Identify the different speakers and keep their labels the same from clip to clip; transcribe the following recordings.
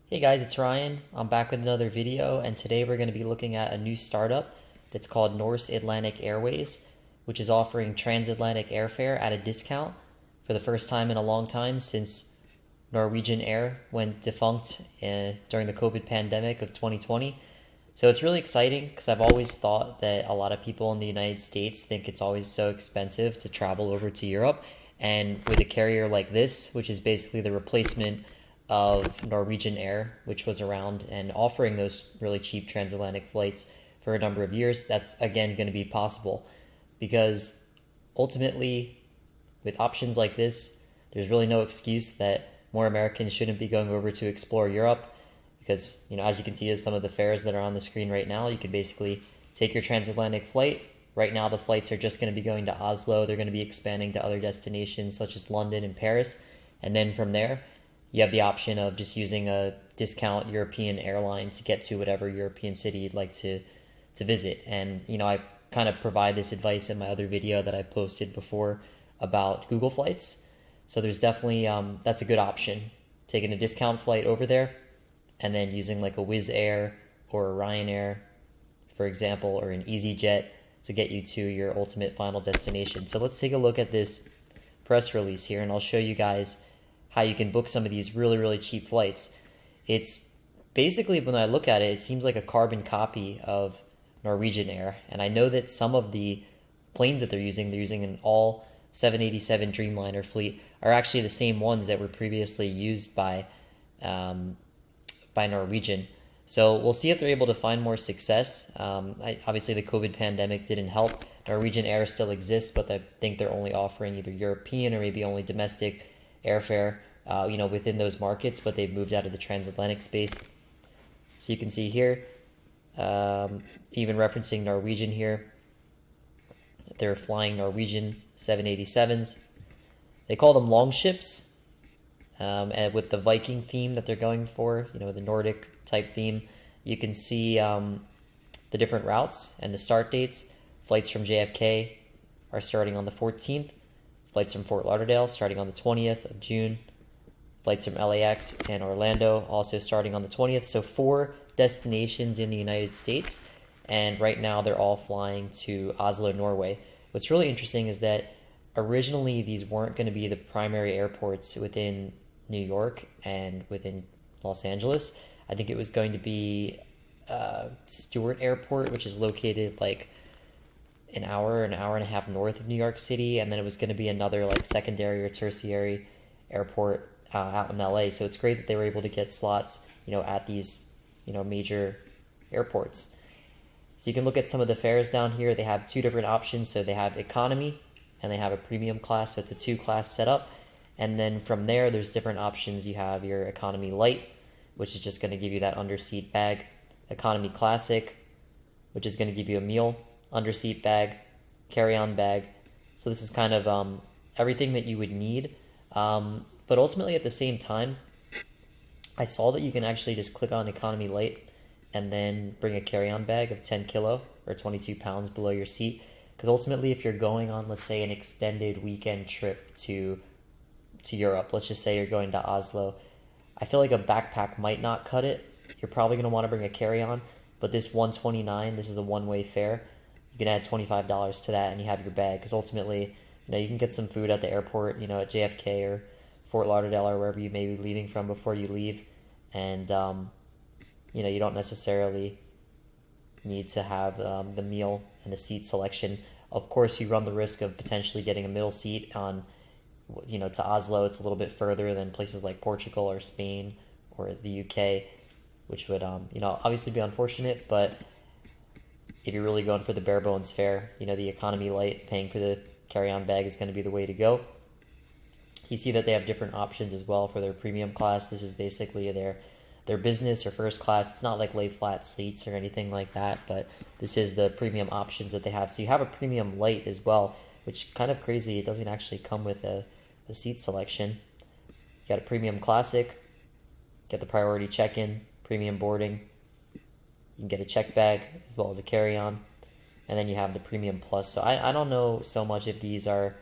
Speaker 1: Hey guys, it's Ryan. I'm back with another video, and today we're going to be looking at a new startup that's called Norse Atlantic Airways, which is offering transatlantic airfare at a discount for the first time in a long time since Norwegian Air went defunct during the COVID pandemic of 2020. So it's really exciting because I've always thought that a lot of people in the United States think it's always so expensive to travel over to Europe. And with a carrier like this, which is basically the replacement of Norwegian Air, which was around and offering those really cheap transatlantic flights for a number of years, that's again going to be possible because ultimately, with options like this, there's really no excuse that more Americans shouldn't be going over to explore Europe because, as you can see, as some of the fares that are on the screen right now, you could basically take your transatlantic flight. Right now, the flights are just going to be going to Oslo. They're going to be expanding to other destinations such as London and Paris. And then from there, you have the option of just using a discount European airline to get to whatever European city you'd like to visit. And, I kind of provide this advice in my other video that I posted before about Google Flights. So there's definitely, that's a good option. Taking a discount flight over there and then using like a Wizz Air or a Ryanair, for example, or an EasyJet to get you to your ultimate final destination. So let's take a look at this press release here, and I'll show you guys how you can book some of these really, really cheap flights. It's basically, when I look at it, it seems like a carbon copy of Norwegian Air. And I know that some of the planes that they're using an all 787 Dreamliner fleet, are actually the same ones that were previously used by Norwegian. So we'll see if they're able to find more success. Obviously, the COVID pandemic didn't help. Norwegian Air still exists, but I think they're only offering either European or maybe only domestic airfare, within those markets, but they've moved out of the transatlantic space. So you can see here, even referencing Norwegian here, they're flying Norwegian 787s. They call them long ships, and with the Viking theme that they're going for, the Nordic type theme, you can see the different routes and the start dates. Flights from JFK are starting on the 14th. Flights from Fort Lauderdale starting on the 20th of June. Flights from LAX and Orlando also starting on the 20th. So 4 destinations in the United States. And right now they're all flying to Oslo, Norway. What's really interesting is that originally these weren't going to be the primary airports within New York and within Los Angeles. I think it was going to be Stewart Airport, which is located like an hour and a half north of New York City, and then it was going to be another like secondary or tertiary airport out in LA. So it's great that they were able to get slots, at these, major airports. So you can look at some of the fares down here. They have 2 different options. So they have economy and they have a premium class. So it's a 2-class setup. And then from there, there's different options. You have your economy light, which is just going to give you that underseat bag. Economy classic, which is going to give you a meal, underseat bag, carry-on bag. So this is kind of everything that you would need. But ultimately, at the same time, I saw that you can actually just click on economy light and then bring a carry-on bag of 10 kilo or 22 pounds below your seat. Because ultimately, if you're going on, let's say, an extended weekend trip to Europe, let's just say you're going to Oslo, I feel like a backpack might not cut it. You're probably going to want to bring a carry-on, but this $129, this is a one-way fare. You can add $25 to that and you have your bag, because ultimately, you can get some food at the airport, at JFK or Fort Lauderdale or wherever you may be leaving from before you leave. And, you don't necessarily need to have the meal and the seat selection. Of course, you run the risk of potentially getting a middle seat on, to Oslo. It's a little bit further than places like Portugal or Spain or the UK, which would, obviously be unfortunate, but if you're really going for the bare bones fare, the economy light, paying for the carry-on bag is going to be the way to go. You see that they have different options as well for their premium class. This is basically their business or first class. It's not like lay flat seats or anything like that, but this is the premium options that they have. So you have a premium light as well, which kind of crazy. It doesn't actually come with a seat selection. You got a premium classic, get the priority check-in, premium boarding. You can get a check bag as well as a carry-on. And then you have the premium plus. So I don't know so much if these are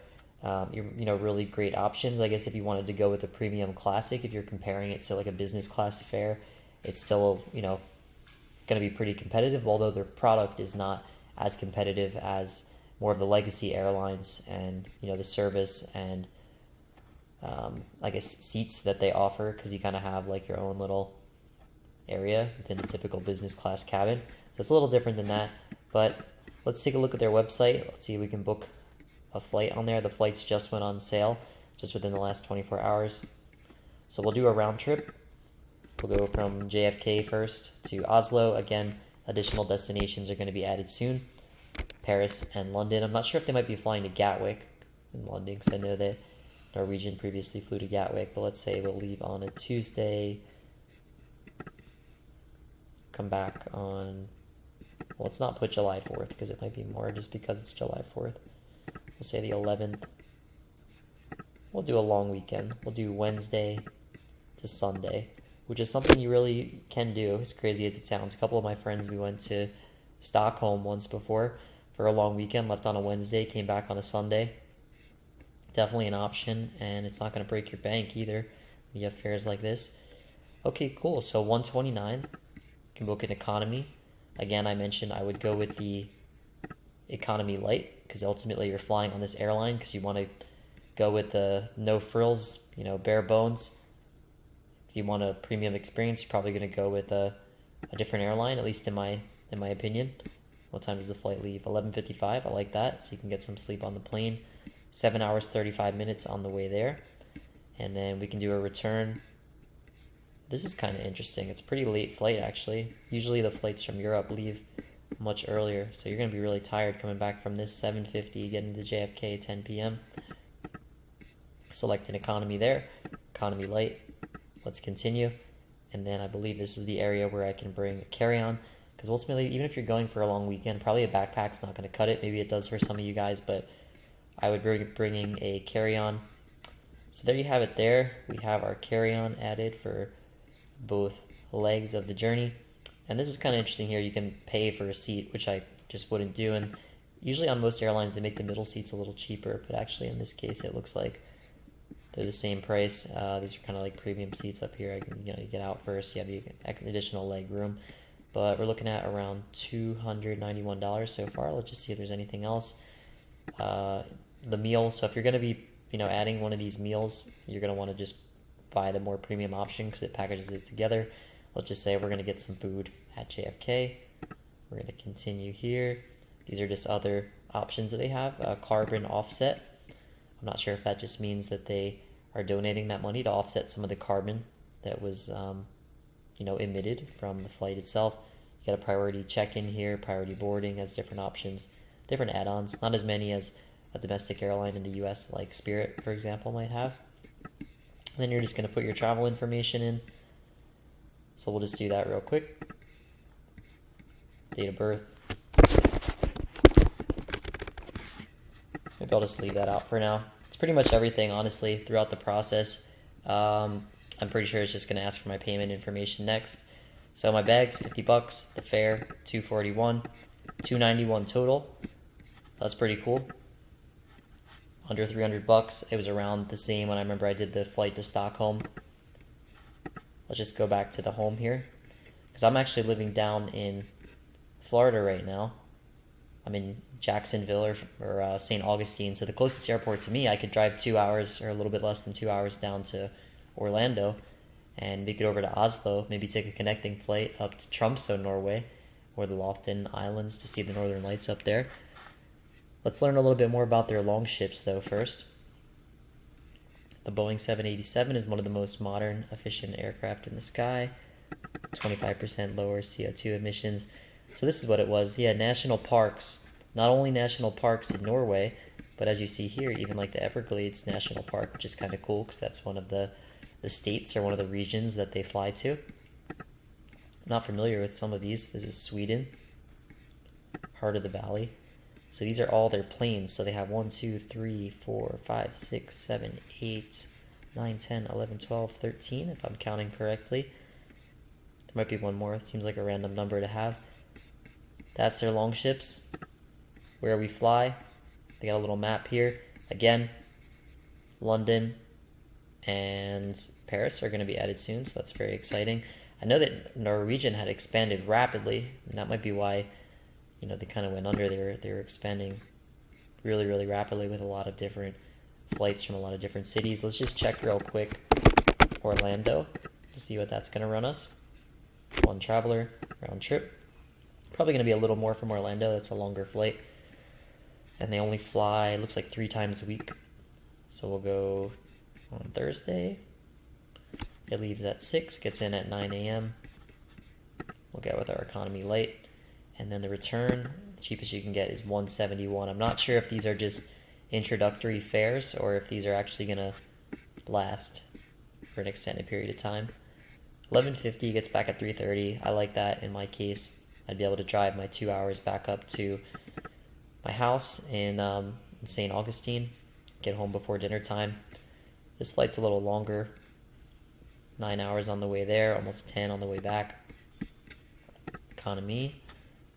Speaker 1: really great options. I guess if you wanted to go with a premium classic, if you're comparing it to like a business class fare, it's still, going to be pretty competitive, although their product is not as competitive as more of the legacy airlines, and the service and I guess seats that they offer, because you kind of have like your own little area within the typical business class cabin. So it's a little different than that. But let's take a look at their website. Let's see if we can book a flight on there. The flights just went on sale just within the last 24 hours. So we'll do a round trip. We'll go from JFK first to Oslo. Again, additional destinations are going to be added soon. Paris and London. I'm not sure if they might be flying to Gatwick in London, because I know that Norwegian previously flew to Gatwick. But let's say we'll leave on a Tuesday, come back on, well, let's not put July 4th because it might be more just because it's July 4th. We'll say the 11th. We'll do a long weekend. We'll do Wednesday to Sunday, which is something you really can do, as crazy as it sounds. A couple of my friends, we went to Stockholm once before for a long weekend, left on a Wednesday, came back on a Sunday. Definitely an option, and it's not going to break your bank either when you have fares like this. Okay, cool. So 129, you can book an economy. Again, I mentioned I would go with the economy light, because ultimately you're flying on this airline because you want to go with the no frills, bare bones. If you want a premium experience, you're probably going to go with a different airline, at least in my opinion. What time does the flight leave? 11:55. I like that, so you can get some sleep on the plane. 7 hours 35 minutes on the way there, and then we can do a return. This is kind of interesting. It's a pretty late flight, actually. Usually the flights from Europe leave much earlier, so you're going to be really tired coming back from this. 7:50, getting to JFK 10 p.m. Select an economy there, economy light. Let's continue, and then I believe this is the area where I can bring a carry-on, because ultimately, even if you're going for a long weekend, probably a backpack's not going to cut it. Maybe it does for some of you guys, but I would be bringing a carry-on. So there you have it there. We have our carry-on added for both legs of the journey. And this is kind of interesting here. You can pay for a seat, which I just wouldn't do. And usually on most airlines, they make the middle seats a little cheaper. But actually in this case, it looks like they're the same price. These are kind of like premium seats up here. You get out first. You have the additional leg room. But we're looking at around $291 so far. Let's just see if there's anything else. The meal. So if you're going to be, adding one of these meals, you're going to want to just buy the more premium option because it packages it together. Let's just say we're going to get some food at JFK. We're going to continue here. These are just other options that they have. Carbon offset. I'm not sure if that just means that they are donating that money to offset some of the carbon that was, emitted from the flight itself. You got a priority check-in here, priority boarding has different options, different add-ons. Not as many as a domestic airline in the U.S. like Spirit, for example, might have. Then you're just going to put your travel information in. So we'll just do that real quick. Date of birth. Maybe I'll just leave that out for now. It's pretty much everything, honestly, throughout the process. I'm pretty sure it's just going to ask for my payment information next. So my bag's $50, the fare $241, $291 total. That's pretty cool. Under $300. It was around the same when I remember I did the flight to Stockholm. Let's just go back to the home here, because I'm actually living down in Florida right now. I'm in Jacksonville or St. Augustine, so the closest airport to me, I could drive 2 hours or a little bit less than 2 hours down to Orlando and make it over to Oslo, maybe take a connecting flight up to Tromsø, Norway, or the Lofton Islands to see the northern lights up there. Let's learn a little bit more about their long ships, though, first. The Boeing 787 is one of the most modern, efficient aircraft in the sky. 25% lower CO2 emissions. So this is what it was. He had national parks. Not only national parks in Norway, but as you see here, even like the Everglades National Park, which is kind of cool because that's one of the states or one of the regions that they fly to. I'm not familiar with some of these. This is Sweden. Heart of the Valley. So these are all their planes. So they have 1, 2, 3, 4, 5, 6, 7, 8, 9, 10, 11, 12, 13, if I'm counting correctly. There might be one more. It seems like a random number to have. That's their long ships. Where we fly. They got a little map here. Again, London, and Paris are going to be added soon, so that's very exciting. I know that Norwegian had expanded rapidly, and that might be why, they kind of went under. They were expanding really, really rapidly with a lot of different flights from a lot of different cities. Let's just check real quick Orlando to see what that's going to run us. One traveler, round trip. Probably going to be a little more from Orlando. That's a longer flight. And they only fly, looks like 3 times a week. So we'll go on Thursday. It leaves at 6, gets in at 9 a.m. We'll get with our economy light. And then the return, the cheapest you can get is $171. I'm not sure if these are just introductory fares or if these are actually going to last for an extended period of time. $11.50 gets back at 3:30. I like that in my case. I'd be able to drive my 2 hours back up to my house in St. Augustine, get home before dinner time. This flight's a little longer, 9 hours on the way there, almost 10 on the way back. Economy,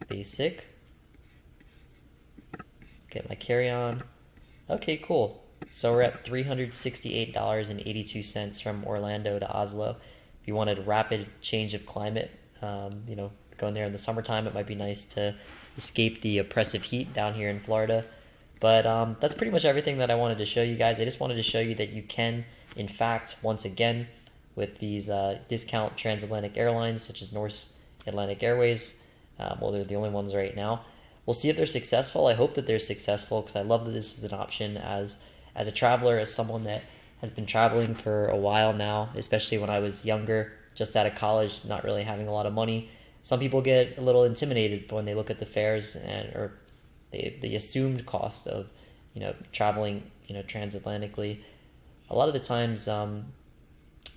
Speaker 1: basic. Get my carry-on. Okay, cool. So we're at $368.82 from Orlando to Oslo. If you wanted a rapid change of climate, going there in the summertime, it might be nice to escape the oppressive heat down here in Florida. But that's pretty much everything that I wanted to show you guys. I just wanted to show you that you can, in fact, once again, with these discount transatlantic airlines such as North Atlantic Airways, they're the only ones right now. We'll see if they're successful. I hope that they're successful because I love that this is an option as a traveler, as someone that has been traveling for a while now, especially when I was younger, just out of college, not really having a lot of money. Some people get a little intimidated when they look at the fares or the assumed cost of, traveling, transatlantically. A lot of the times, me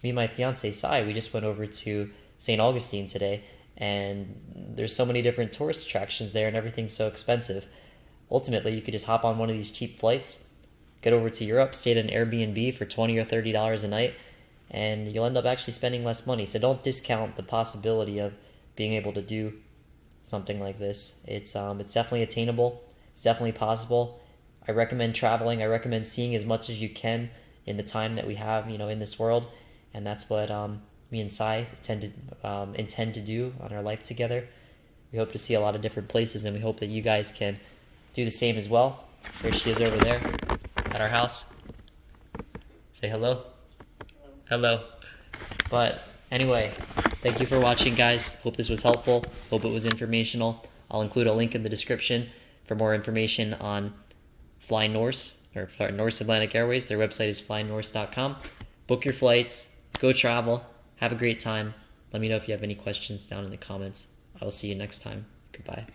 Speaker 1: and my fiance, Sai, we just went over to St. Augustine today, and there's so many different tourist attractions there, and everything's so expensive. Ultimately, you could just hop on one of these cheap flights, get over to Europe, stay at an Airbnb for $20 or $30 a night, and you'll end up actually spending less money. So don't discount the possibility of being able to do something like this. It's definitely attainable. It's definitely possible. I recommend traveling. I recommend seeing as much as you can in the time that we have, in this world, and that's what me and Sai intend to do on our life together. We hope to see a lot of different places, and we hope that you guys can do the same as well. There she is over there at our house. Say hello. Hello. But anyway, thank you for watching, guys. Hope this was helpful. Hope it was informational. I'll include a link in the description for more information on North Atlantic Airways. Their website is flynorse.com. Book your flights. Go travel. Have a great time. Let me know if you have any questions down in the comments. I will see you next time. Goodbye.